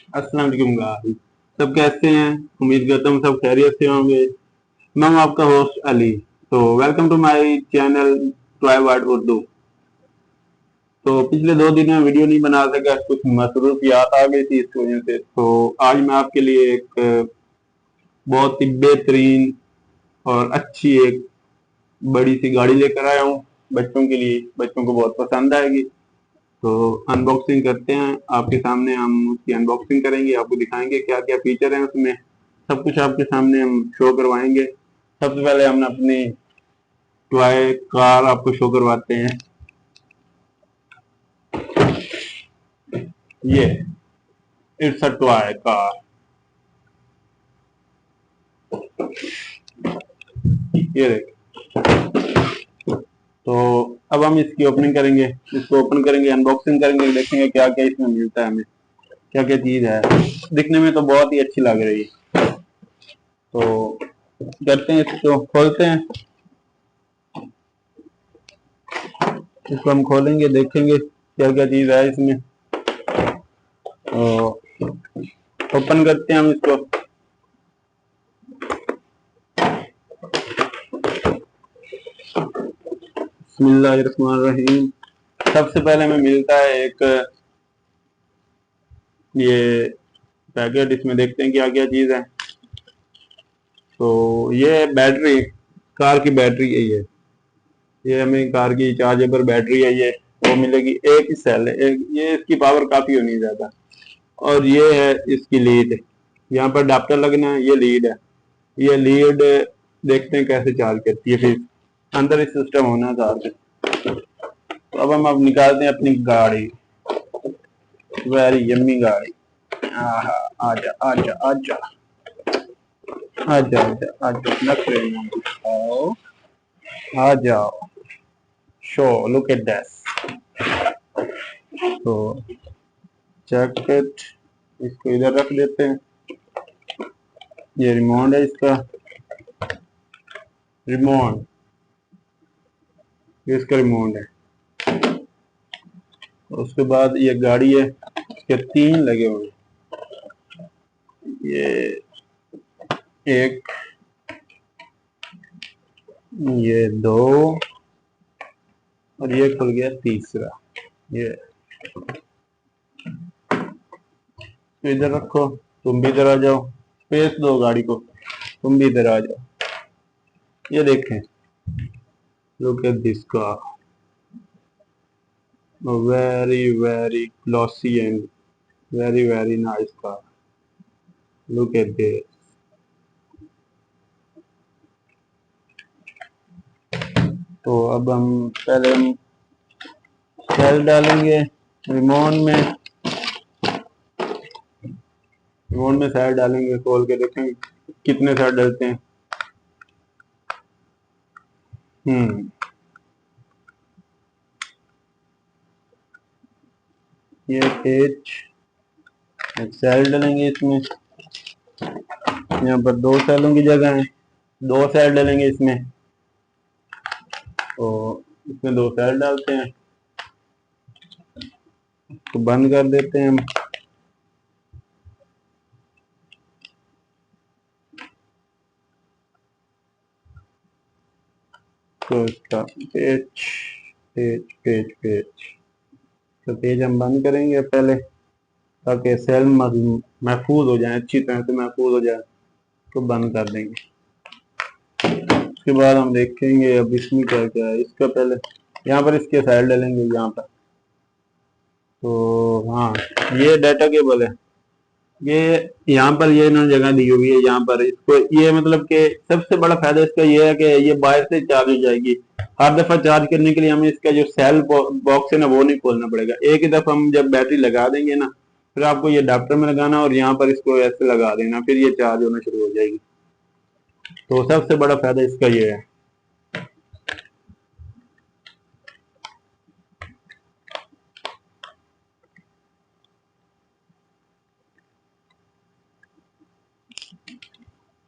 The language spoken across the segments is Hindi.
अस्सलाम वालेकुम गाइस। सब कैसे हैं? उम्मीद करता हूँ सब खैरियत से होंगे। मैं हूँ आपका होस्ट अली। तो welcome to my channel try word Urdu. तो पिछले 2 दिन में वीडियो नहीं बना सका, कुछ मसरूफियात आ गई थी इस वजह से। तो आज मैं आपके लिए एक बहुत ही बेहतरीन और अच्छी एक बड़ी सी गाड़ी लेकर आया हूँ बच्चों के लिए। बच्चों को बहुत पसंद आएगी। तो अनबॉक्सिंग करते हैं, आपके सामने हम उसकी अनबॉक्सिंग करेंगे, आपको दिखाएंगे क्या क्या फीचर हैं उसमें। सब कुछ आपके सामने हम शो करवाएंगे। सबसे पहले हम अपनी टॉय कार आपको शो करवाते हैं। ये इट्स अ टॉय कार। ये देख। तो अब हम इसकी ओपनिंग करेंगे, इसको ओपन करेंगे, अनबॉक्सिंग करेंगे, देखेंगे क्या क्या इसमें मिलता है, हमें क्या क्या चीज है। दिखने में तो बहुत ही अच्छी लग रही है। तो करते हैं, इसको खोलते हैं। इसको हम खोलेंगे, देखेंगे क्या क्या चीज है इसमें। तो ओपन करते हैं हम इसको। बिस्मिल्लाहिर्रहमानिर्रहीम। सबसे पहले हमें मिलता है एक ये पैकेट। इसमें देखते हैं क्या क्या चीज है। तो ये बैटरी, कार की बैटरी है ये हमें कार की चार्जेबल बैटरी है ये। वो मिलेगी, एक ही सेल है, एक ये इसकी पावर काफी होनी ज्यादा। और ये है इसकी लीड। यहाँ पर अडाप्टर लगना है, ये लीड है। ये लीड देखते हैं कैसे चार्ज करती है। फिर अंदर ही सिस्टम होना चार्ज। तो अब हम निकालते हैं अपनी गाड़ी। वेरी यम्मी गाड़ी। आहा, आजा आजा आजा आजा आजा आजा, नखरे मत दिखाओ, आ जाओ। Show, look at this. तो जैकेट इसको इधर रख देते हैं। ये रिमोट है इसका, रिमोट, ये इसका रिमोट है। उसके बाद ये गाड़ी है, इसके 3 लगे हुए हैं। ये एक, ये 2, और ये खुल गया तीसरा। ये तो इधर रखो, तुम भी इधर आ जाओ, स्पेस दो गाड़ी को, तुम भी इधर आ जाओ। ये देखें, look at this car, very very glossy and very very nice car. Look at this. तो अब हम पहले हम सेल डालेंगे रिमोट में। रिमोट में सेल डालेंगे, खोल के देखेंगे कितने सेल डलते हैं। ये पेज, एक सेल डालेंगे इसमें। यहाँ पर 2 सेलों की जगह है, 2 सेल डालेंगे इसमें। तो इसमें 2 सेल डालते हैं, तो बंद कर देते हैं हम। तो इसका पेज पेज पेज पेज, तो पेज हम बंद करेंगे पहले, ताकि सेल महफूज हो जाए, अच्छी तरह से महफूज हो जाए। तो बंद कर देंगे। उसके बाद हम देखेंगे अब इसमें क्या क्या है। इसका पहले यहाँ पर इसके सेल डालेंगे यहाँ पर। तो हाँ, ये डाटा केबल है। ये यहाँ पर ये इन्होंने जगह दी हुई है यहाँ पर इसको। ये मतलब कि सबसे बड़ा फायदा इसका ये है कि ये बाहर से चार्ज हो जाएगी। हर दफा चार्ज करने के लिए हमें इसका जो सेल बॉक्स है ना, वो नहीं खोलना पड़ेगा। एक ही दफा हम जब बैटरी लगा देंगे ना, फिर आपको ये अडाप्टर में लगाना और यहाँ पर इसको ऐसे लगा देना, फिर ये चार्ज होना शुरू हो जाएगी। तो सबसे बड़ा फायदा इसका ये है।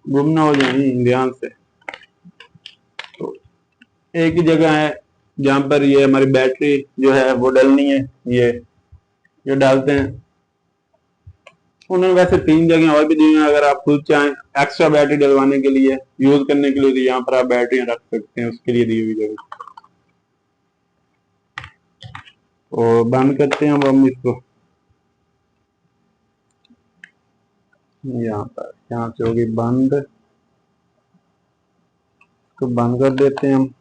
गुम ना हो जाए ध्यान से। तो एक ही जगह है जहाँ पर ये हमारी बैटरी जो है वो डलनी है। ये डालते हैं, उन्होंने वैसे 3 जगह और भी दी हैं, अगर आप खुद चाहें एक्स्ट्रा बैटरी डलवाने के लिए, यूज करने के लिए, तो यहाँ पर आप बैटरी रख सकते हैं, उसके लिए दी हुई जगह। तो बंद करते हैं अब हम इसको, यहाँ से होगी बंद, तो बंद कर देते हैं हम।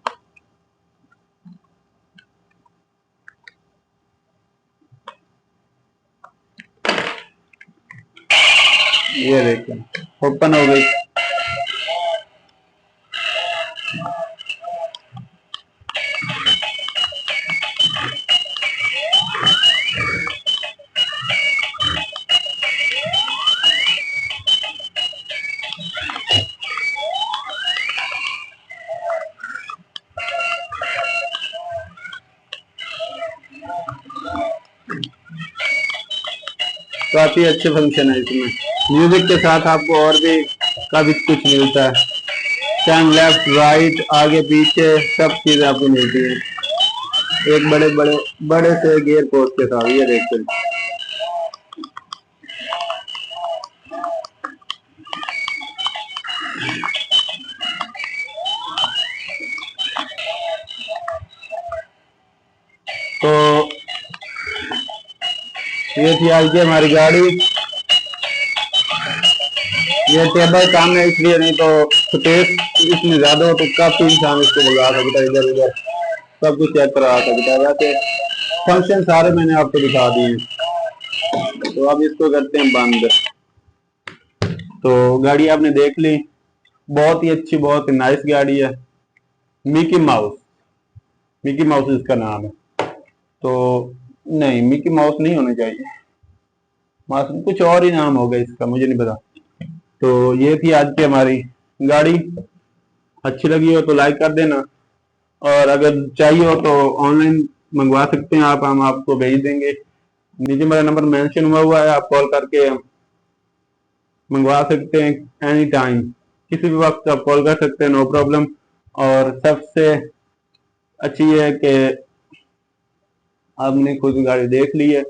ये देखें ओपन हो गई। काफी अच्छे फंक्शन है इसमें। म्यूजिक के साथ आपको और भी काफी कुछ मिलता है, टर्न लेफ्ट राइट आगे पीछे सब चीजें आपको मिलती है, एक बड़े से गियर पोस्ट के साथ। ये देखते हैं, तो ये थी आज की हमारी गाड़ी। ये टेबल काम है इसलिए, नहीं तो स्पेस इसमें ज्यादा हो तो काफी इंसान इसको बुला सकता है, इधर उधर सब कुछ चेक करा सकता है। वैसे फंक्शन सारे मैंने आपको दिखा दिए, तो अब इसको करते हैं बंद। तो गाड़ी आपने देख ली, बहुत ही अच्छी, बहुत ही नाइस गाड़ी है। मिकी माउस, मिकी माउस इसका नाम है। तो नहीं, मिकी माउस नहीं होना चाहिए, कुछ और ही नाम होगा इसका, मुझे नहीं पता। तो ये थी आज की हमारी गाड़ी। अच्छी लगी हो तो लाइक कर देना, और अगर चाहिए हो तो ऑनलाइन मंगवा सकते हैं आप, हम आपको भेज देंगे। नीचे मेरा नंबर मेंशन हुआ है, आप कॉल करके मंगवा सकते हैं एनी टाइम, किसी भी वक्त आप कॉल कर सकते हैं, नो प्रॉब्लम। और सबसे अच्छी है कि आपने खुद गाड़ी देख ली है,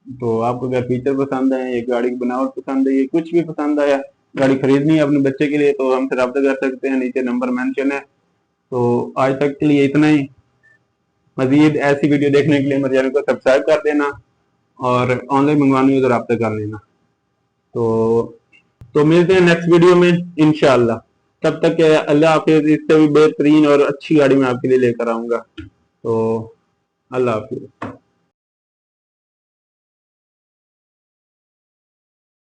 तो आपको अगर फीचर पसंद है, ये गाड़ी की बनावट पसंद है, ये कुछ भी पसंद आया, गाड़ी खरीदनी है अपने बच्चे के लिए, तो हमसे रब्ता कर सकते हैं, नीचे नंबर मेंशन है। तो आज तक के लिए इतना ही। मजीद ऐसी वीडियो देखने के लिए मेरे चैनल को सब्सक्राइब कर देना, और ऑनलाइन मंगवानी हो तो रब्ता कर लेना। तो मिलते हैं नेक्स्ट वीडियो में इंशाल्लाह। तब तक अल्लाह हाफिज। इससे भी बेहतरीन और अच्छी गाड़ी मैं आपके लिए लेकर आऊंगा। तो अल्लाह हाफिज।